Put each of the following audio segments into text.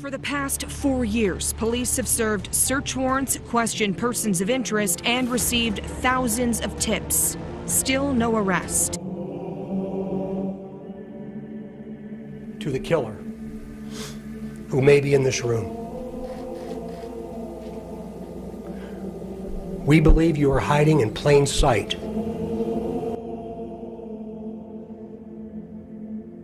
For the past 4 years, police have served search warrants, questioned persons of interest, and received thousands of tips. Still no arrest. To the killer, who may be in this room. We believe you are hiding in plain sight.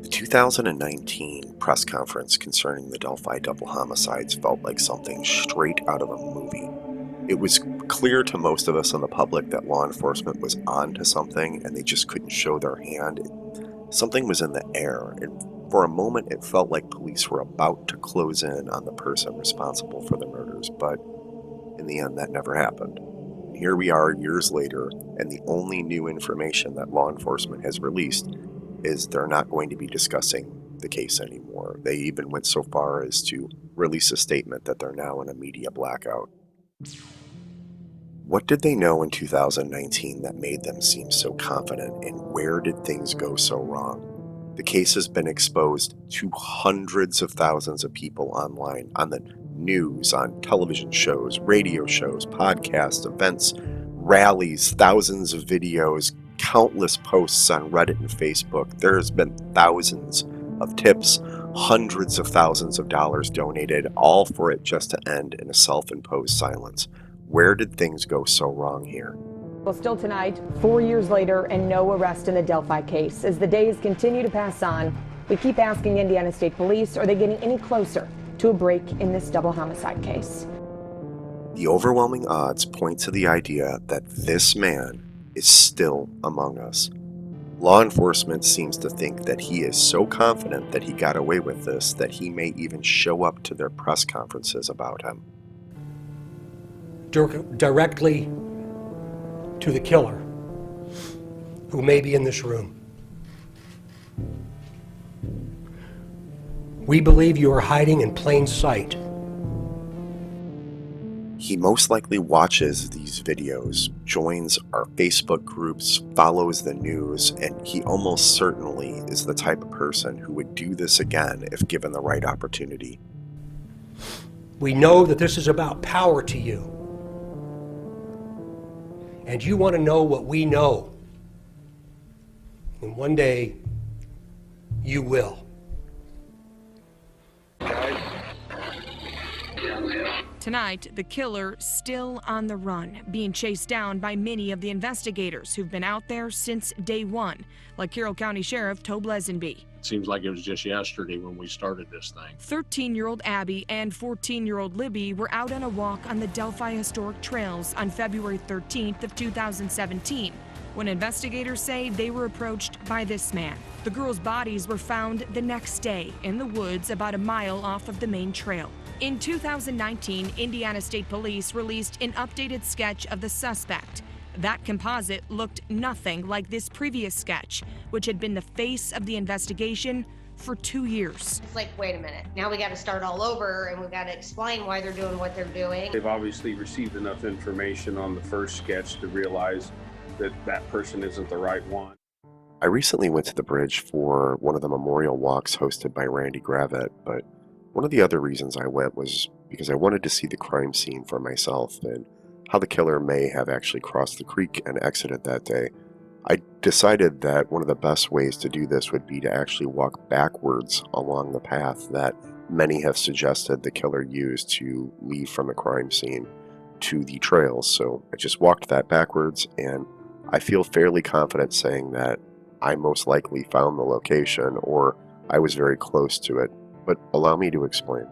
The 2019 press conference concerning the Delphi double homicides felt like something straight out of a movie. It was clear to most of us in the public that law enforcement was onto something and they just couldn't show their hand. Something was in the air, and for a moment it felt like police were about to close in on the person responsible for the murders, but in the end that never happened. And here we are years later, and the only new information that law enforcement has released is they're not going to be discussing the case anymore. They even went so far as to release a statement that they're now in a media blackout. What did they know in 2019 that made them seem so confident, and where did things go so wrong? The case has been exposed to hundreds of thousands of people online, on the news, on television shows, radio shows, podcasts, events, rallies, thousands of videos, countless posts on Reddit and Facebook. There has been thousands of tips, hundreds of thousands of dollars donated, all for it just to end in a self-imposed silence. Where did things go so wrong here? Well, still tonight, 4 years later, and no arrest in the Delphi case. As the days continue to pass on, we keep asking Indiana State Police, are they getting any closer to a break in this double homicide case? The overwhelming odds point to the idea that this man is still among us. Law enforcement seems to think that he is so confident that he got away with this that he may even show up to their press conferences about him. Directly to the killer, who may be in this room. We believe you are hiding in plain sight. He most likely watches these videos, joins our Facebook groups, follows the news, and he almost certainly is the type of person who would do this again if given the right opportunity. We know that this is about power to you. And you want to know what we know. And one day, you will. Tonight, the killer still on the run, being chased down by many of the investigators who've been out there since day one, like Carroll County Sheriff Tobe Lesenby. It seems like it was just yesterday when we started this thing. 13-year-old Abby and 14-year-old Libby were out on a walk on the Delphi Historic Trails on February 13th of 2017, when investigators say they were approached by this man. The girls' bodies were found the next day in the woods about a mile off of the main trail. In 2019, Indiana State Police released an updated sketch of the suspect. That composite looked nothing like this previous sketch, which had been the face of the investigation for 2 years. It's like, wait a minute, now we got to start all over and we got to explain why they're doing what they're doing. They've obviously received enough information on the first sketch to realize that that person isn't the right one. I recently went to the bridge for one of the memorial walks hosted by Randy Gravett, but one of the other reasons I went was because I wanted to see the crime scene for myself and how the killer may have actually crossed the creek and exited that day. I decided that one of the best ways to do this would be to actually walk backwards along the path that many have suggested the killer used to leave from the crime scene to the trails. So I just walked that backwards, and I feel fairly confident saying that I most likely found the location, or I was very close to it. But allow me to explain.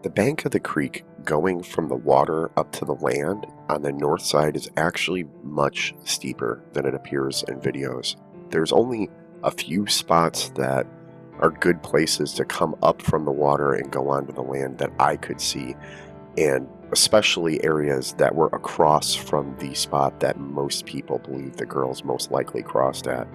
The bank of the creek going from the water up to the land on the north side is actually much steeper than it appears in videos. There's only a few spots that are good places to come up from the water and go onto the land that I could see, and especially areas that were across from the spot that most people believe the girls most likely crossed at.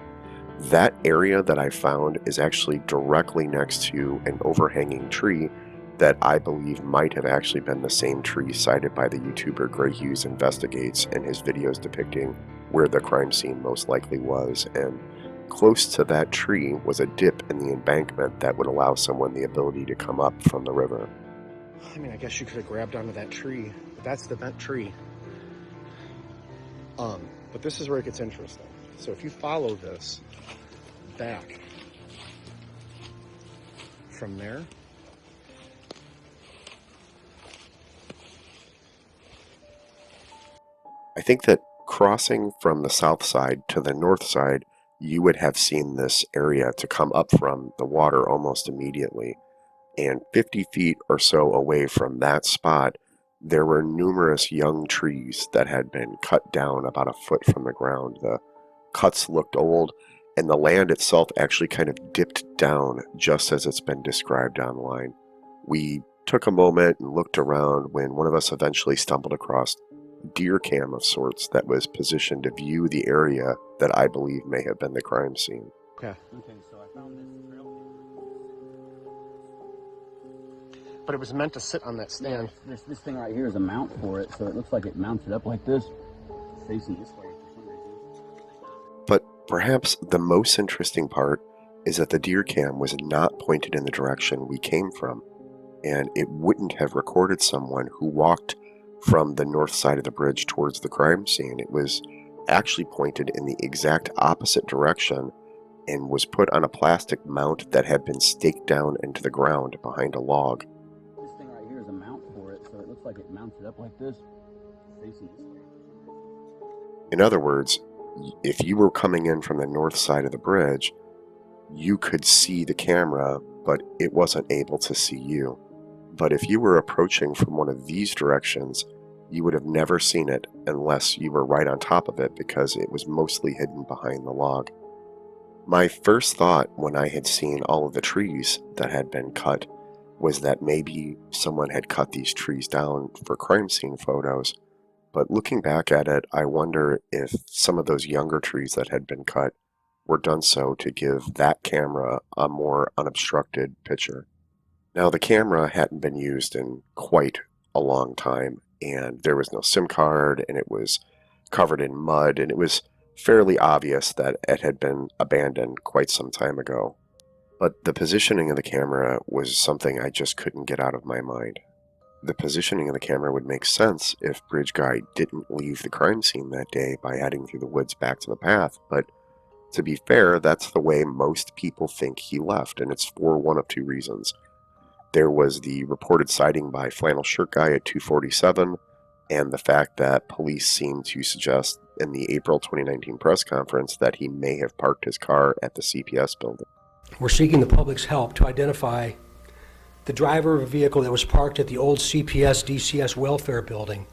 That area that I found is actually directly next to an overhanging tree that I believe might have actually been the same tree cited by the YouTuber Gray Hughes Investigates in his videos depicting where the crime scene most likely was. And close to that tree was a dip in the embankment that would allow someone the ability to come up from the river. I mean, I guess you could have grabbed onto that tree, but that's the bent tree. But this is where it gets interesting. So if you follow this back from there, I think that crossing from the south side to the north side, you would have seen this area to come up from the water almost immediately. And 50 feet or so away from that spot, there were numerous young trees that had been cut down about a foot from the ground. The cuts looked old, and the land itself actually kind of dipped down just as it's been described online. We took a moment and looked around when one of us eventually stumbled across a deer cam of sorts that was positioned to view the area that I believe may have been the crime scene. okay. Okay, so I found this trail. But it was meant to sit on that stand. This thing right here is a mount for it, so it looks like it mounted up like this, facing this way for some reason. But perhaps the most interesting part is that the deer cam was not pointed in the direction we came from, and it wouldn't have recorded someone who walked from the north side of the bridge towards the crime scene. It was actually pointed in the exact opposite direction and was put on a plastic mount that had been staked down into the ground behind a log. This thing right here is a mount for it, so it looks like it mounted up like this, facing this way. In other words, if you were coming in from the north side of the bridge, you could see the camera, but it wasn't able to see you. But if you were approaching from one of these directions, you would have never seen it unless you were right on top of it because it was mostly hidden behind the log. My first thought when I had seen all of the trees that had been cut was that maybe someone had cut these trees down for crime scene photos. But looking back at it, I wonder if some of those younger trees that had been cut were done so to give that camera a more unobstructed picture. Now, the camera hadn't been used in quite a long time, and there was no SIM card, and it was covered in mud, and it was fairly obvious that it had been abandoned quite some time ago. But the positioning of the camera was something I just couldn't get out of my mind. The positioning of the camera would make sense if Bridge Guy didn't leave the crime scene that day by heading through the woods back to the path, but to be fair, that's the way most people think he left, and it's for one of two reasons. There was the reported sighting by Flannel Shirt Guy at 2:47, and the fact that police seemed to suggest in the April 2019 press conference that he may have parked his car at the CPS building. We're seeking the public's help to identify the driver of a vehicle that was parked at the old CPS DCS welfare building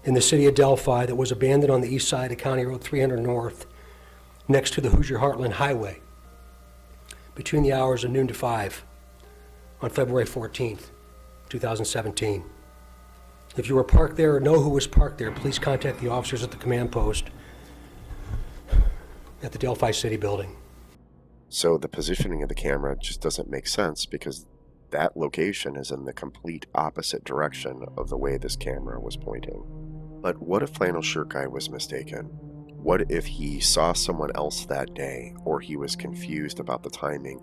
in the city of Delphi that was abandoned on the east side of County Road 300 North next to the Hoosier Heartland Highway between the hours of noon to 5 on February 14th, 2017. If you were parked there or know who was parked there, please contact the officers at the command post at the Delphi City building. So the positioning of the camera just doesn't make sense because that location is in the complete opposite direction of the way this camera was pointing. But what if Flannel Shirt Guy was mistaken? What if he saw someone else that day, or he was confused about the timing,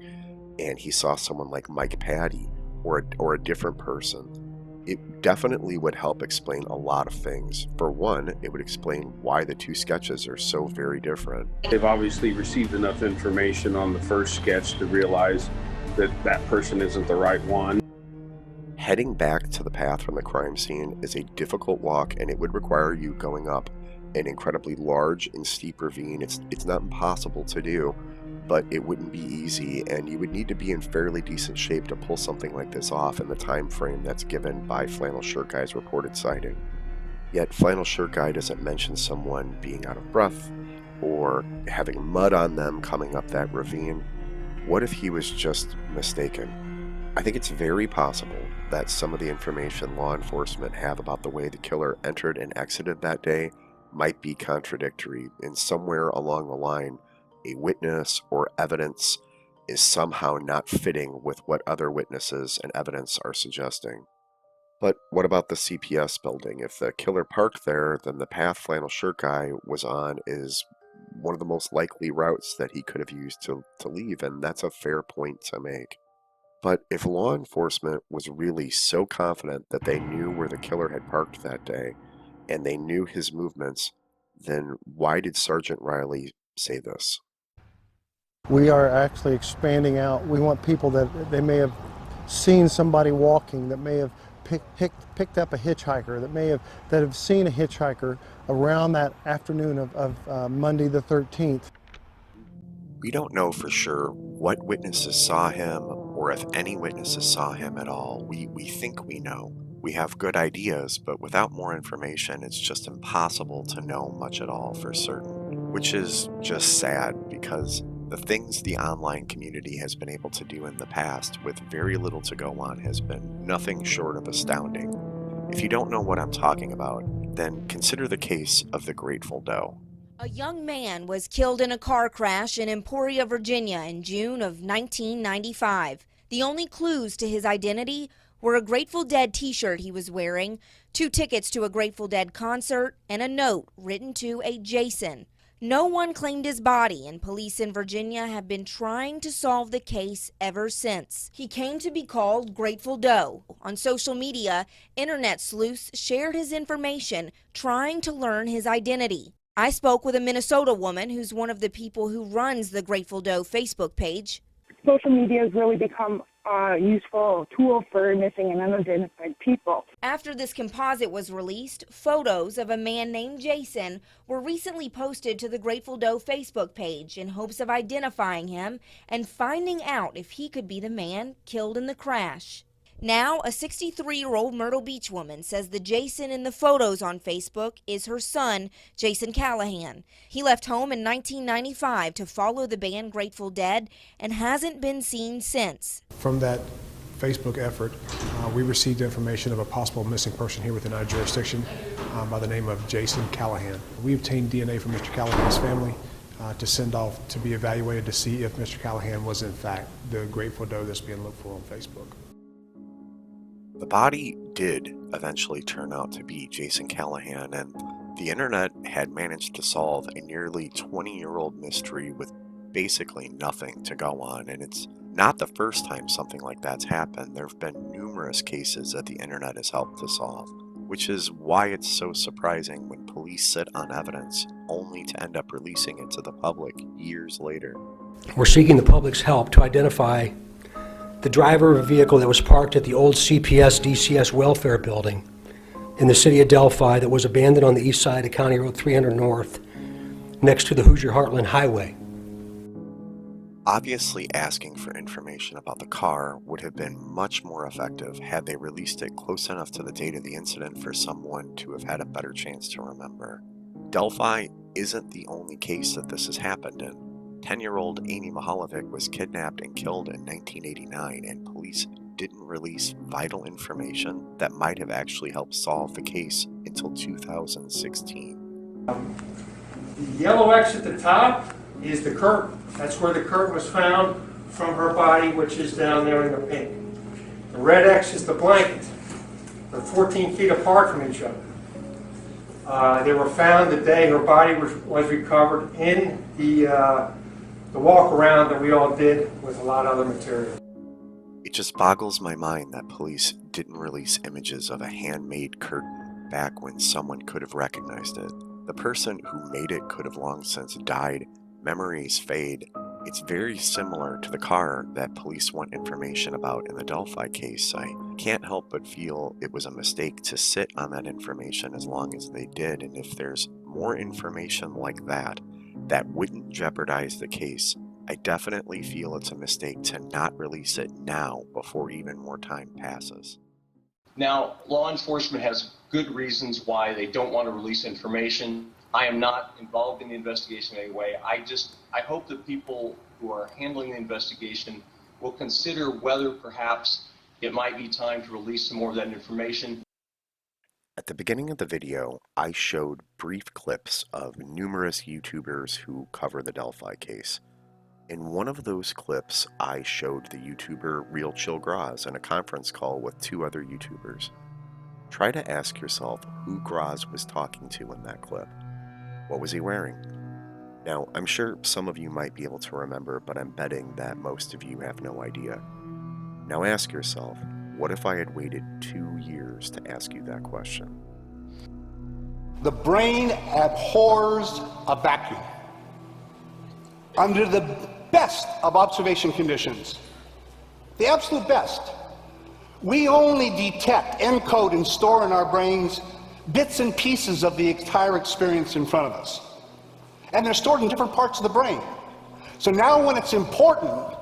and he saw someone like Mike Patty or a different person? It definitely would help explain a lot of things. For one, it would explain why the two sketches are so very different. They've obviously received enough information on the first sketch to realize that that person isn't the right one. Heading back to the path from the crime scene is a difficult walk, and it would require you going up an incredibly large and steep ravine. It's not impossible to do, but it wouldn't be easy, and you would need to be in fairly decent shape to pull something like this off in the time frame that's given by Flannel Shirt Guy's reported sighting. Yet Flannel Shirt Guy doesn't mention someone being out of breath or having mud on them coming up that ravine. What if he was just mistaken? I think it's very possible that some of the information law enforcement have about the way the killer entered and exited that day might be contradictory, and somewhere along the line a witness or evidence is somehow not fitting with what other witnesses and evidence are suggesting. But what about the CPS building? If the killer parked there, then the path Flannel Shirt Guy was on is one of the most likely routes that he could have used to leave, and that's a fair point to make. But if law enforcement was really so confident that they knew where the killer had parked that day, and they knew his movements, then why did Sergeant Riley say this? We are actually expanding out. We want people that they may have seen somebody walking, that may have picked up a hitchhiker, that have seen a hitchhiker around that afternoon of Monday the 13th. We don't know for sure what witnesses saw him or if any witnesses saw him at all. We think we know. We have good ideas, but without more information, it's just impossible to know much at all for certain, which is just sad because the things the online community has been able to do in the past with very little to go on has been nothing short of astounding. If you don't know what I'm talking about, then consider the case of the Grateful Doe. A young man was killed in a car crash in Emporia, Virginia in June of 1995. The only clues to his identity were a Grateful Dead t-shirt he was wearing, 2 tickets to a Grateful Dead concert, and a note written to a Jason. No one claimed his body, and police in Virginia have been trying to solve the case ever since. He came to be called Grateful Doe. On social media, internet sleuths shared his information, trying to learn his identity. I spoke with a Minnesota woman who's one of the people who runs the Grateful Doe Facebook page. Social media has really become a useful tool for missing and unidentified people. After this composite was released, photos of a man named Jason were recently posted to the Grateful Doe Facebook page in hopes of identifying him and finding out if he could be the man killed in the crash. Now, a 63-year-old Myrtle Beach woman says the Jason in the photos on Facebook is her son, Jason Callahan. He left home in 1995 to follow the band Grateful Dead and hasn't been seen since. From that Facebook effort, we received information of a possible missing person here within our jurisdiction by the name of Jason Callahan. We obtained DNA from Mr. Callahan's family to send off to be evaluated to see if Mr. Callahan was in fact the Grateful Doe that's being looked for on Facebook. The body did eventually turn out to be Jason Callahan, and the internet had managed to solve a nearly 20-year-old mystery with basically nothing to go on, and it's not the first time something like that's happened. There have been numerous cases that the internet has helped to solve, which is why it's so surprising when police sit on evidence only to end up releasing it to the public years later. We're seeking the public's help to identify the driver of a vehicle that was parked at the old CPS DCS welfare building in the city of Delphi that was abandoned on the east side of County Road 300 North next to the Hoosier Heartland Highway. Obviously, asking for information about the car would have been much more effective had they released it close enough to the date of the incident for someone to have had a better chance to remember. Delphi isn't the only case that this has happened in. 10-year-old Amy Mahalovic was kidnapped and killed in 1989, and police didn't release vital information that might have actually helped solve the case until 2016. The yellow X at the top is the curtain. That's where the curtain was found from her body, which is down there in the pink. The red X is the blanket. They're 14 feet apart from each other. They were found the day her body was recovered in the walk around that we all did with a lot of other material. It just boggles my mind that police didn't release images of a handmade curtain back when someone could have recognized it. The person who made it could have long since died. Memories fade. It's very similar to the car that police want information about in the Delphi case. I can't help but feel it was a mistake to sit on that information as long as they did, and if there's more information like that wouldn't jeopardize the case, I definitely feel it's a mistake to not release it now before even more time passes. Now, law enforcement has good reasons why they don't want to release information. I am not involved in the investigation in any way. I hope that people who are handling the investigation will consider whether perhaps it might be time to release some more of that information. At the beginning of the video, I showed brief clips of numerous YouTubers who cover the Delphi case. In one of those clips, I showed the YouTuber Real Chill Graz in a conference call with 2 other YouTubers. Try to ask yourself who Graz was talking to in that clip. What was he wearing? Now, I'm sure some of you might be able to remember, but I'm betting that most of you have no idea. Now ask yourself, what if I had waited 2 years to ask you that question? The brain abhors a vacuum. Under the best of observation conditions, the absolute best, we only detect, encode, and store in our brains bits and pieces of the entire experience in front of us. And they're stored in different parts of the brain. So now when it's important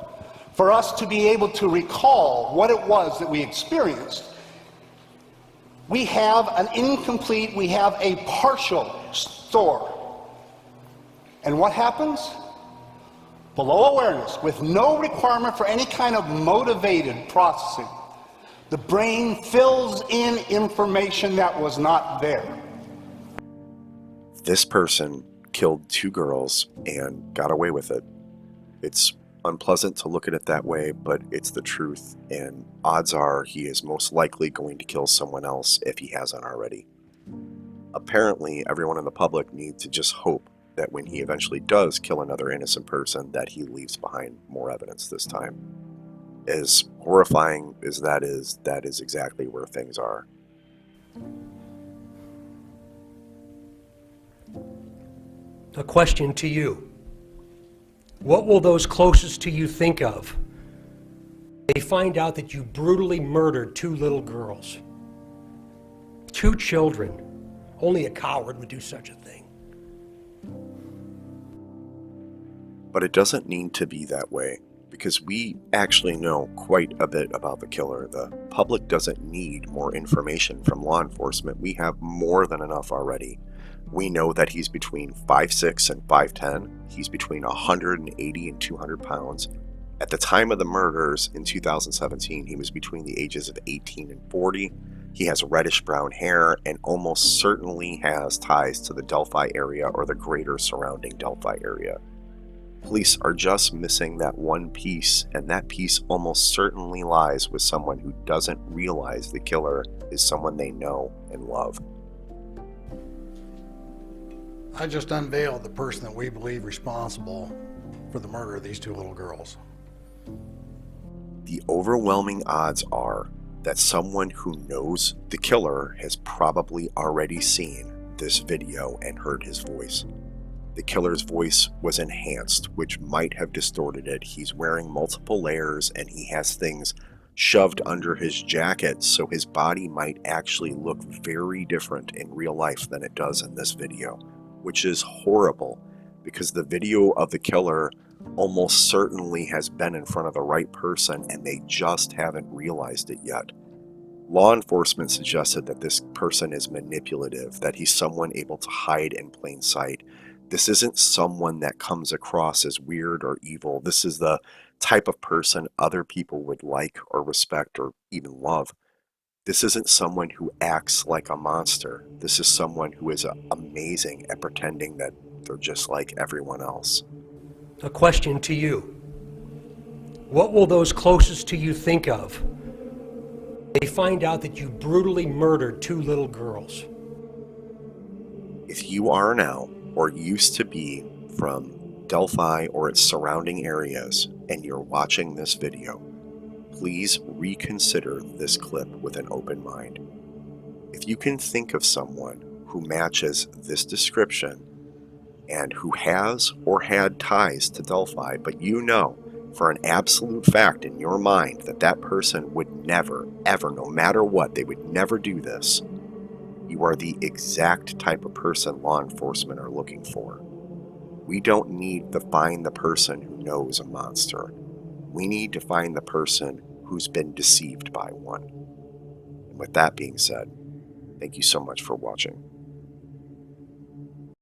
for us to be able to recall what it was that we experienced, we have an incomplete, we have a partial store. And what happens? Below awareness, with no requirement for any kind of motivated processing, the brain fills in information that was not there. This person killed 2 girls and got away with it. It's unpleasant to look at it that way, but it's the truth, and odds are he is most likely going to kill someone else if he hasn't already. Apparently, everyone in the public needs to just hope that when he eventually does kill another innocent person, that he leaves behind more evidence this time. As horrifying as that is exactly where things are. A question to you. What will those closest to you think of? They find out that you brutally murdered 2 little girls. 2 children. Only a coward would do such a thing. But it doesn't need to be that way, because we actually know quite a bit about the killer. The public doesn't need more information from law enforcement. We have more than enough already. We know that he's between 5'6" and 5'10". He's between 180 and 200 pounds. At the time of the murders in 2017, he was between the ages of 18 and 40. He has reddish brown hair and almost certainly has ties to the Delphi area or the greater surrounding Delphi area. Police are just missing that one piece, and that piece almost certainly lies with someone who doesn't realize the killer is someone they know and love. I just unveiled the person that we believe responsible for the murder of these 2 little girls. The overwhelming odds are that someone who knows the killer has probably already seen this video and heard his voice. The killer's voice was enhanced, which might have distorted it. He's wearing multiple layers and he has things shoved under his jacket, so his body might actually look very different in real life than it does in this video, which is horrible because the video of the killer almost certainly has been in front of the right person and they just haven't realized it yet. Law enforcement suggested that this person is manipulative, that he's someone able to hide in plain sight. This isn't someone that comes across as weird or evil. This is the type of person other people would like or respect or even love. This isn't someone who acts like a monster. This is someone who is amazing at pretending that they're just like everyone else. A question to you. What will those closest to you think of? They find out that you brutally murdered 2 little girls. If you are now, or used to be, from Delphi or its surrounding areas, and you're watching this video, please reconsider this clip with an open mind. If you can think of someone who matches this description and who has or had ties to Delphi, but you know for an absolute fact in your mind that that person would never, ever, no matter what, they would never do this, you are the exact type of person law enforcement are looking for. We don't need to find the person who knows a monster. We need to find the person who's been deceived by one. And with that being said, thank you so much for watching.